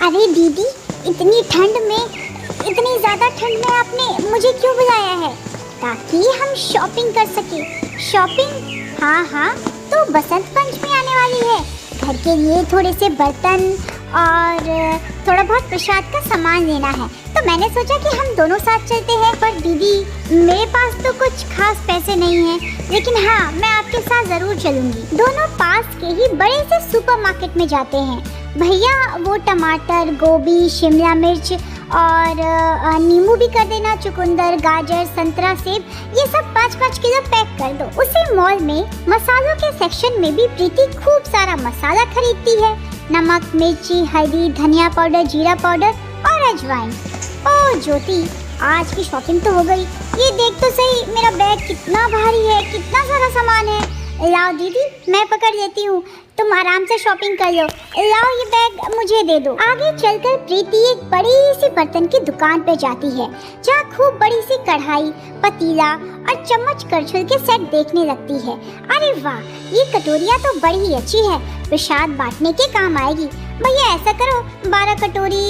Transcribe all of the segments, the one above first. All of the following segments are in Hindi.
अरे दीदी, इतनी ठंड में, इतनी ज़्यादा ठंड में आपने मुझे क्यों बुलाया है? ताकि हम शॉपिंग कर सके। शॉपिंग? हाँ हाँ, तो बसंत पंचमी आने वाली है। घर के लिए थोड़े से बर्तन और थोड़ा बहुत प्रसाद का सामान लेना है, तो मैंने सोचा कि हम दोनों साथ चलते हैं। पर दीदी, मेरे पास तो कुछ खास पैसे नहीं हैं, लेकिन हाँ, मैं आपके साथ ज़रूर चलूँगी। दोनों पास के ही बड़े से सुपरमार्केट में जाते हैं। भैया, वो टमाटर, गोभी, शिमला मिर्च और नींबू भी कर देना, चुकंदर, गाजर, संतरा, सेब, ये सब 5-5 किलो पैक कर दो। उसी मॉल में मसालों के सेक्शन में भी प्रीति खूब सारा मसाला खरीदती है। नमक, मिर्ची, हल्दी, धनिया पाउडर, जीरा पाउडर और अजवाइन। ओह ज्योति, आज की शॉपिंग तो हो गई। ये देख तो सही, मेरा बैग कितना भारी है, कितना सारा सामान है। लाओ दीदी, मैं पकड़ लेती हूँ, तुम आराम से शॉपिंग कर लो। लाओ, ये बैग मुझे दे दो। आगे चलकर प्रीति एक बड़ी सी बर्तन की दुकान पे जाती है, जहाँ खूब बड़ी सी कढ़ाई, पतीला और चम्मच करछुल के सेट देखने लगती है। अरे वाह, ये कटोरियाँ तो बड़ी ही अच्छी है, प्रसाद बांटने के काम आएगी। भैया ऐसा करो, 12 कटोरी,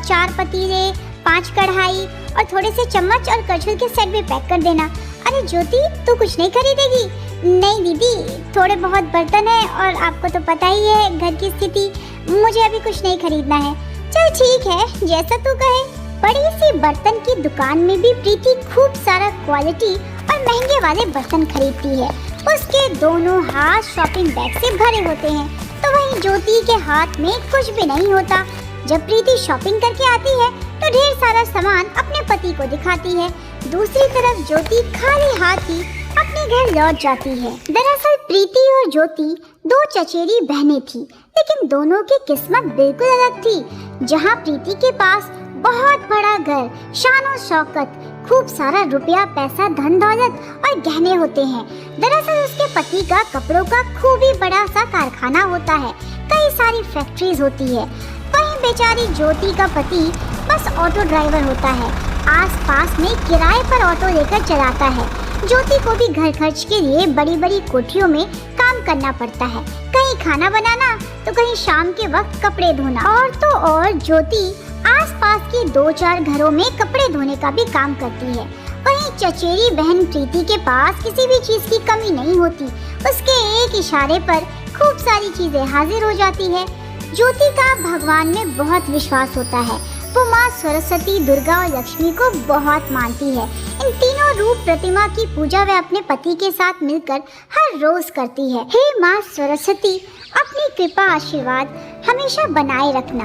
4 पतीले, 5 कढ़ाई और थोड़े से चम्मच और करछुल के सेट भी पैक कर देना। अरे ज्योति, तू कुछ नहीं खरीदेगी? नहीं दीदी, थोड़े बहुत बर्तन है और आपको तो पता ही है घर की स्थिति, मुझे अभी कुछ नहीं खरीदना है। चल ठीक है, जैसा तू कहे। बड़ी सी बर्तन की दुकान में भी प्रीति खूब सारा क्वालिटी और महंगे वाले बर्तन खरीदती है। उसके दोनों हाथ शॉपिंग बैग से भरे होते हैं, तो वहीं ज्योति के हाथ में कुछ भी नहीं होता। जब प्रीति शॉपिंग करके आती है तो ढेर सारा सामान अपने पति को दिखाती है। दूसरी तरफ ज्योति खाली हाथ ही अपने घर लौट जाती है। दरअसल प्रीति और ज्योति दो चचेरी बहनें थी, लेकिन दोनों की किस्मत बिल्कुल अलग थी। जहाँ प्रीति के पास बहुत बड़ा घर, शान और शौकत, खूब सारा रुपया, पैसा, धन दौलत और गहने होते हैं। दरअसल उसके पति का कपड़ों का खूब ही बड़ा सा कारखाना होता है, कई सारी फैक्ट्रीज होती है। वहीं बेचारी ज्योति का पति बस ऑटो ड्राइवर होता है, आसपास में किराए पर ऑटो लेकर चलाता है। ज्योति को भी घर खर्च के लिए बड़ी बड़ी कोठरियों में काम करना पड़ता है, कहीं खाना बनाना तो कहीं शाम के वक्त कपड़े धोना। और तो और ज्योति आसपास के 2-4 घरों में कपड़े धोने का भी काम करती है। वहीं चचेरी बहन प्रीति के पास किसी भी चीज की कमी नहीं होती, उसके एक इशारे पर खूब सारी चीजें हाजिर हो जाती है। ज्योति का भगवान में बहुत विश्वास होता है, वो माँ सरस्वती, दुर्गा और लक्ष्मी को बहुत मानती है। इन तीनों रूप प्रतिमा की पूजा वह अपने पति के साथ मिलकर हर रोज करती है। हे माँ सरस्वती, अपनी कृपा आशीर्वाद हमेशा बनाए रखना।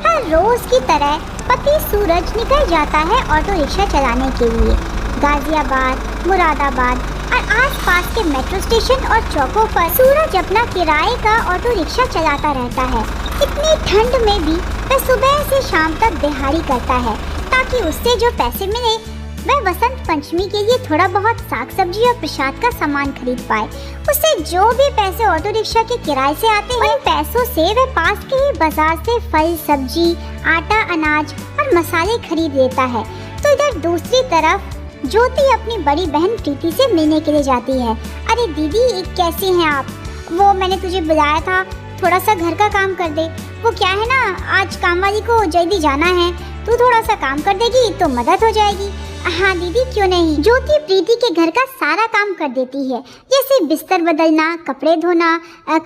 हर रोज की तरह पति सूरज निकल जाता है ऑटो रिक्शा चलाने के लिए। गाजियाबाद, मुरादाबाद और आसपास के मेट्रो स्टेशन और चौकों पर सूरज अपना किराए का ऑटो रिक्शा चलाता रहता है। इतनी ठंड में भी वह सुबह से शाम तक दिहाड़ी करता है, ताकि उससे जो पैसे मिले वह बसंत पंचमी के लिए थोड़ा बहुत साग सब्जी और प्रसाद का सामान खरीद पाए। उससे जो भी पैसे ऑटो रिक्शा के किराए से आते हैं, उन पैसों से वह पास के ही बाजार से फल, सब्जी, आटा, अनाज और मसाले खरीद लेता है। तो इधर दूसरी तरफ ज्योति अपनी बड़ी बहन प्रीति से मिलने के लिए जाती है। अरे दीदी, कैसे हैं आप? वो मैंने तुझे बुलाया था, थोड़ा सा घर का काम कर दे। वो क्या है ना, आज काम वाली को जल्दी जाना है, तू थोड़ा सा काम कर देगी तो मदद हो जाएगी। हाँ दीदी, क्यों नहीं। ज्योति प्रीति के घर का सारा काम कर देती है, जैसे बिस्तर बदलना, कपड़े धोना,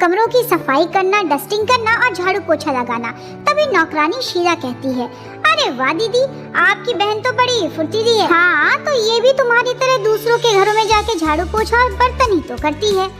कमरों की सफाई करना, डस्टिंग करना और झाड़ू पोछा लगाना। तभी नौकरानी शीला कहती है, अरे वाह दीदी, आपकी बहन तो बड़ी फुर्तीली है। हाँ, तो ये भी तुम्हारी तरह दूसरों के घरों में जाके झाड़ू पोछा और बर्तन ही तो करती है।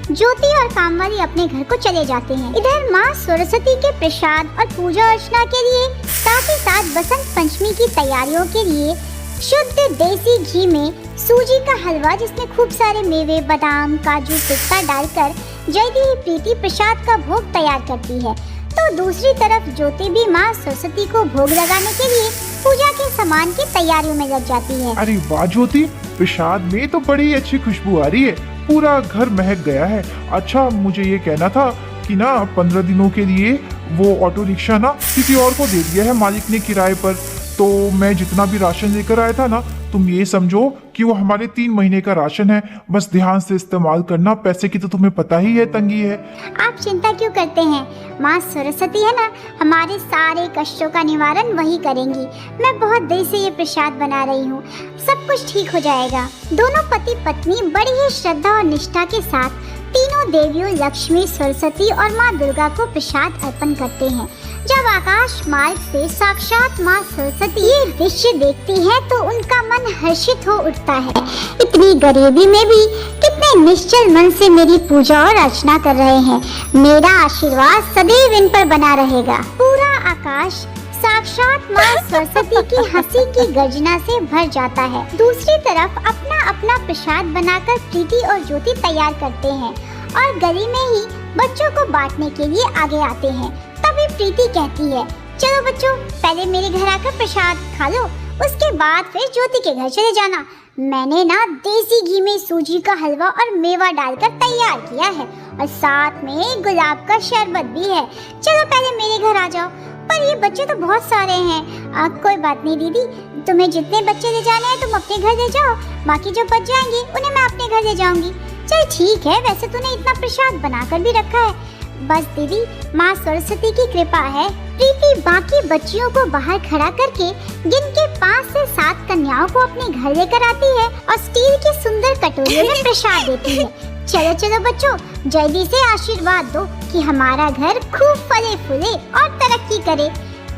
ज्योति और कामवाली अपने घर को चले जाते हैं। इधर माँ सरस्वती के प्रसाद और पूजा अर्चना के लिए, साथ ही साथ बसंत पंचमी की तैयारियों के लिए शुद्ध देसी घी में सूजी का हलवा, जिसमें खूब सारे मेवे, बादाम, काजू, पिस्ता डालकर जल्दी ही प्रीति प्रसाद का भोग तैयार करती है। तो दूसरी तरफ ज्योति भी माँ सरस्वती को भोग लगाने के लिए पूजा के सामान की तैयारियों में लग जाती है। अरे वाह ज्योति, प्रसाद में तो बड़ी अच्छी खुशबू आ रही है, पूरा घर महक गया है। अच्छा, मुझे ये कहना था कि ना 15 दिनों के लिए वो ऑटो रिक्शा ना किसी और को दे दिया है मालिक ने किराए पर। तो मैं जितना भी राशन लेकर आया था ना, तुम ये समझो कि वो हमारे 3 महीने का राशन है, बस ध्यान से इस्तेमाल करना। पैसे की तो तुम्हें पता ही है, तंगी है। आप चिंता क्यों करते हैं, माँ सरस्वती है ना, हमारे सारे कष्टों का निवारण वही करेंगी। मैं बहुत देर से ये प्रसाद बना रही हूँ, सब कुछ ठीक हो जाएगा। दोनों पति पत्नी बड़ी ही श्रद्धा और निष्ठा के साथ तीनों देवियों लक्ष्मी, सरस्वती और माँ दुर्गा को प्रसाद अर्पण करते हैं। जब आकाश मार्ग से साक्षात माँ सरस्वती ये दृश्य देखती है तो उनका मन हर्षित हो उठता है। इतनी गरीबी में भी कितने निश्चल मन से मेरी पूजा और अर्चना कर रहे हैं। मेरा आशीर्वाद सदैव इन पर बना रहेगा। पूरा आकाश साक्षात माँ सरस्वती की हंसी की गर्जना से भर जाता है। दूसरी तरफ अपना अपना प्रसाद बनाकर प्रीति और ज्योति तैयार करते हैं और गली में ही बच्चों को बांटने के लिए आगे आते हैं। तभी प्रीति कहती है, चलो बच्चों, पहले मेरे घर आकर प्रसाद खा लो, उसके बाद फिर ज्योति के घर चले जाना। मैंने ना देसी घी में सूजी का हलवा और मेवा डालकर तैयार किया है और साथ में गुलाब का शरबत भी है। चलो पहले मेरे घर आ जाओ। पर ये बच्चे तो बहुत सारे हैं। कोई बात नहीं दीदी, तुम्हें जितने बच्चे ले जाने हैं तुम अपने घर ले जाओ, बाकी जो बच जाएंगे उन्हें मैं अपने घर ले जाऊंगी। चल ठीक है, वैसे तूने इतना प्रसाद बनाकर भी रखा है। बस दीदी, माँ सरस्वती की कृपा है। प्रीति बाकी बच्चियों को बाहर खड़ा करके गिन के 5 से 7 कन्याओं को अपने घर लेकर आती है और स्टील की सुंदर कटोरियों में प्रसाद देती है। चलो चलो बच्चों, जल्दी से आशीर्वाद दो कि हमारा घर खूब फले फूले और तरक्की करे।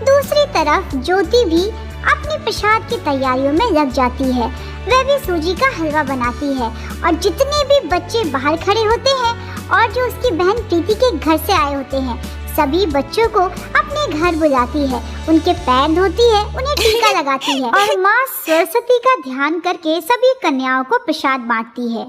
दूसरी तरफ ज्योति भी अपने प्रसाद की तैयारियों में लग जाती है। वह भी सूजी का हलवा बनाती है और जितने भी बच्चे बाहर खड़े होते हैं और जो उसकी बहन प्रीति के घर से आए होते हैं, सभी बच्चों को अपने घर बुलाती है, उनके पैर धोती है, उन्हें टीका लगाती है और माँ सरस्वती का ध्यान करके सभी कन्याओं को प्रसाद बांटती है।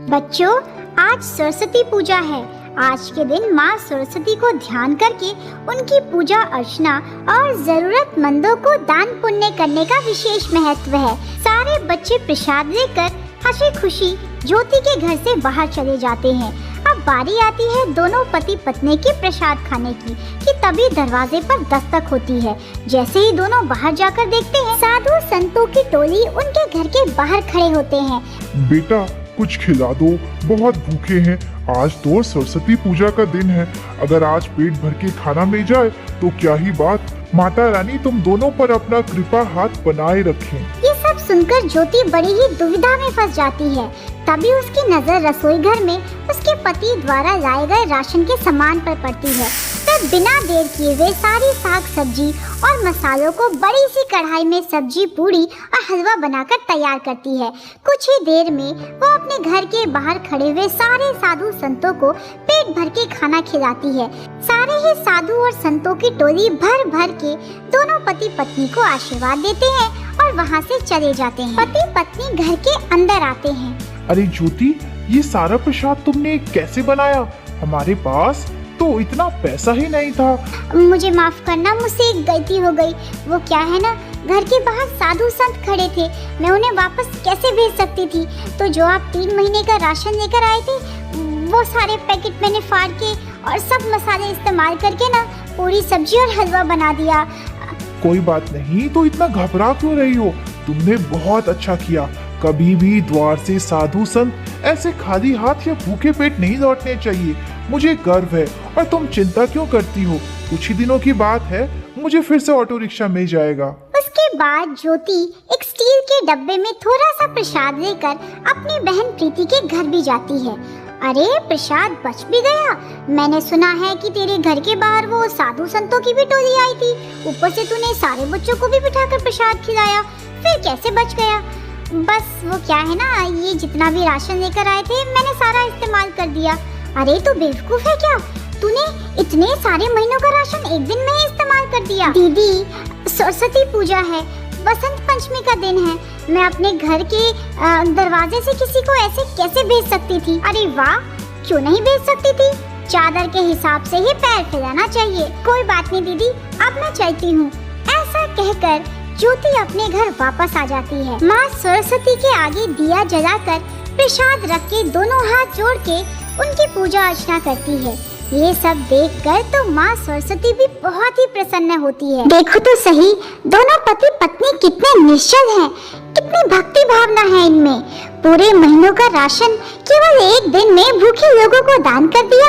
बच्चों, आज सरस्वती पूजा है। आज के दिन माँ सरस्वती को ध्यान करके उनकी पूजा अर्चना और जरूरतमंदों को दान पुण्य करने का विशेष महत्व है। सारे बच्चे प्रसाद लेकर हंसी खुशी ज्योति के घर से बाहर चले जाते हैं। अब बारी आती है दोनों पति पत्नी की प्रसाद खाने की कि तभी दरवाजे पर दस्तक होती है। जैसे ही दोनों बाहर जाकर देखते हैं, साधु संतों की टोली उनके घर के बाहर खड़े होते हैं। बेटा कुछ खिला दो, बहुत भूखे हैं। आज तो सरस्वती पूजा का दिन है, अगर आज पेट भर के खाना मिल जाए तो क्या ही बात। माता रानी तुम दोनों पर अपना कृपा हाथ बनाए रखें। ये सब सुनकर ज्योति बड़ी ही दुविधा में फंस जाती है। तभी उसकी नजर रसोई घर में उसके पति द्वारा लाए गए राशन के सामान पर पड़ती है। तब बिना देर किए वे सारी साग सब्जी और मसालों को बड़ी सी कढ़ाई में सब्जी, पूरी और हलवा बनाकर तैयार करती है। कुछ ही देर में वो अपने घर के बाहर खड़े हुए सारे साधु संतों को पेट भर के खाना खिलाती है। सारे ही साधु और संतों की टोली भर भर के दोनों पति पत्नी को आशीर्वाद देते हैं और वहाँ से चले जाते हैं। पति पत्नी घर के अंदर आते हैं। अरे ज्योति, ये सारा प्रसाद तुमने कैसे बनाया? हमारे पास तो इतना पैसा ही नहीं था। मुझे माफ करना, मुझसे एक गलती हो गई। वो क्या है ना, घर के बाहर साधु संत खड़े थे, मैं उन्हें वापस कैसे भेज सकती थी। तो जो आप 3 महीने का राशन लेकर आए थे, वो सारे पैकेट मैंने फाड़ के और सब मसाले इस्तेमाल करके ना पूरी सब्जी और हलवा बना दिया। कोई बात नहीं, तो इतना घबरा क्यों रही हो? तुमने बहुत अच्छा किया। कभी भी द्वार से साधु संत ऐसे खाली हाथ या भूखे पेट नहीं लौटने चाहिए। मुझे गर्व है। और तुम चिंता क्यों करती हो? कुछ ही दिनों की बात है, मुझे फिर से ऑटो रिक्शा मिल जाएगा। उसके बाद ज्योति एक स्टील के डब्बे में थोड़ा सा प्रसाद लेकर अपनी बहन प्रीति के घर भी जाती है। अरे प्रसाद बच भी गया। मैंने सुना है कि तेरे घर के बाहर वो साधु संतों की भी टोली आई थी, ऊपर से तूने सारे बच्चों को भी बिठाकर प्रसाद खिलाया, फिर कैसे बच गया? बस वो क्या है ना, ये जितना भी राशन लेकर आए थे मैंने सारा इस्तेमाल कर दिया। अरे तू बेवकूफ है क्या? तूने इतने सारे महीनों का राशन एक दिन में ही इस्तेमाल कर दिया। दीदी, सरस्वती पूजा है, बसंत पंचमी का दिन है, मैं अपने घर के दरवाजे से किसी को ऐसे कैसे भेज सकती थी? अरे वाह, क्यों नहीं भेज सकती थी? चादर के हिसाब से ही पैर फैलाना चाहिए। कोई बात नहीं दीदी, अब मैं चलती हूँ। ऐसा कहकर ज्योति अपने घर वापस आ जाती है। माँ सरस्वती के आगे दिया जलाकर प्रसाद रख के दोनों हाथ जोड़ के उनकी पूजा अर्चना करती है। ये सब देखकर तो माँ सरस्वती भी बहुत ही प्रसन्न होती है। देखो तो सही, दोनों पति पत्नी कितने निश्चल हैं, कितने कितनी भक्ति भावना है इनमें। पूरे महीनों का राशन केवल एक दिन में भूखे लोगों को दान कर दिया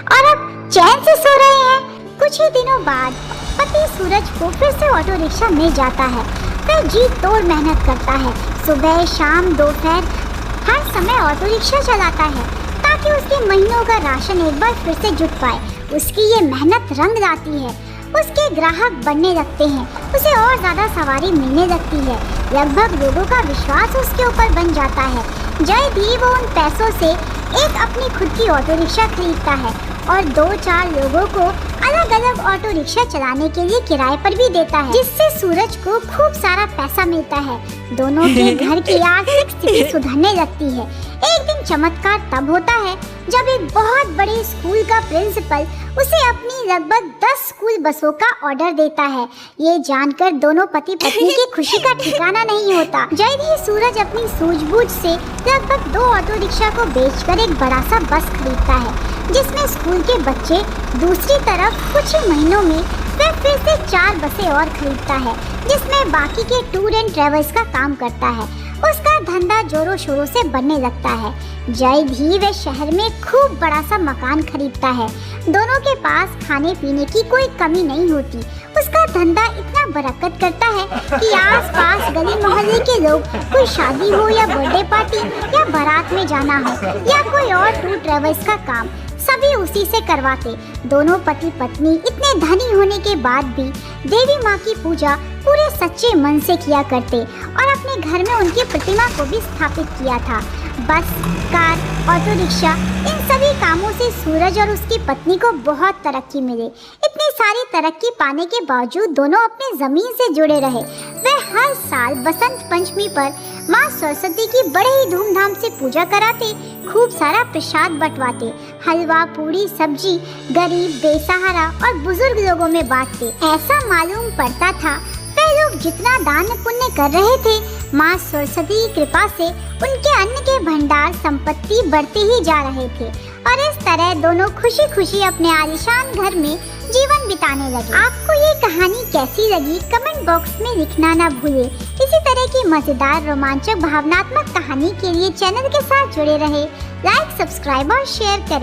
और अब चैन से सो रहे हैं। कुछ ही दिनों बाद पति सूरज को फिर से ऑटो रिक्शा मिल जाता है। वह जी तोड़ मेहनत करता है, सुबह शाम दोपहर हर समय ऑटो रिक्शा चलाता है ताकि उसके महीनों का राशन एक बार फिर से जुट पाए। उसकी ये मेहनत रंग लाती है, उसके ग्राहक बढ़ने लगते हैं, उसे और ज्यादा सवारी मिलने लगती है। लगभग लोगों का विश्वास उसके ऊपर बन जाता है। जल्द ही वो उन पैसों से एक अपनी खुद की ऑटो रिक्शा खरीदता है और 2-4 लोगों को अलग अलग ऑटो रिक्शा चलाने के लिए किराए पर भी देता है, जिससे सूरज को खूब सारा पैसा मिलता है। दोनों के घर की आर्थिक स्थिति सुधरने लगती है। एक दिन चमत्कार तब होता है जब एक बहुत बड़े स्कूल का प्रिंसिपल उसे अपनी लगभग 10 स्कूल बसों का ऑर्डर देता है। ये जानकर दोनों पति पत्नी की खुशी का ठिकाना नहीं होता। जल्द ही सूरज अपनी सूझबूझ से लगभग 2 ऑटो रिक्शा को बेचकर एक बड़ा सा बस खरीदता है, जिसमें स्कूल के बच्चे। दूसरी तरफ कुछ ही महीनों में वह फिर से 4 बसें और खरीदता है, जिसमें बाकी के टूर एंड ट्रेवल्स का काम करता है। उसका धंधा जोरों शोरों से बढ़ने लगता है। जल्द ही वह शहर में खूब बड़ा सा मकान खरीदता है। दोनों के पास खाने पीने की कोई कमी नहीं होती। उसका धंधा इतना बरकत करता है कि आसपास गली मोहल्ले के लोग, कोई शादी हो या बर्थडे पार्टी या बारात में जाना हो या कोई और टूर ट्रेवल्स का काम, सभी उसी से करवाते। दोनों पति पत्नी इतने धनी होने के बाद भी देवी माँ की पूजा पूरे सच्चे मन से किया करते और अपने घर में उनकी प्रतिमा को भी स्थापित किया था। बस, कार, ऑटो रिक्शा, इन सभी कामों से सूरज और उसकी पत्नी को बहुत तरक्की मिली। इतनी सारी तरक्की पाने के बावजूद दोनों अपने जमीन से जुड़े रहे। वे हर साल बसंत पंचमी पर माँ सरस्वती की बड़े ही धूमधाम से पूजा कराते, खूब सारा प्रसाद बंटवाते, हलवा पूरी सब्जी गरीब, बेसहारा और बुजुर्ग लोगों में बांटते। ऐसा मालूम पड़ता था वे लोग जितना दान पुण्य कर रहे थे, माँ सरस्वती की कृपा से उनके अन्न के भंडार संपत्ति बढ़ते ही जा रहे थे और इस तरह दोनों खुशी खुशी अपने आलीशान घर में जीवन बिताने लगे। आपको ये कहानी कैसी लगी कमेंट बॉक्स में लिखना ना भूले। इसी तरह की मजेदार, रोमांचक, भावनात्मक कहानी के लिए चैनल के साथ जुड़े रहे। लाइक, सब्सक्राइब और शेयर करें।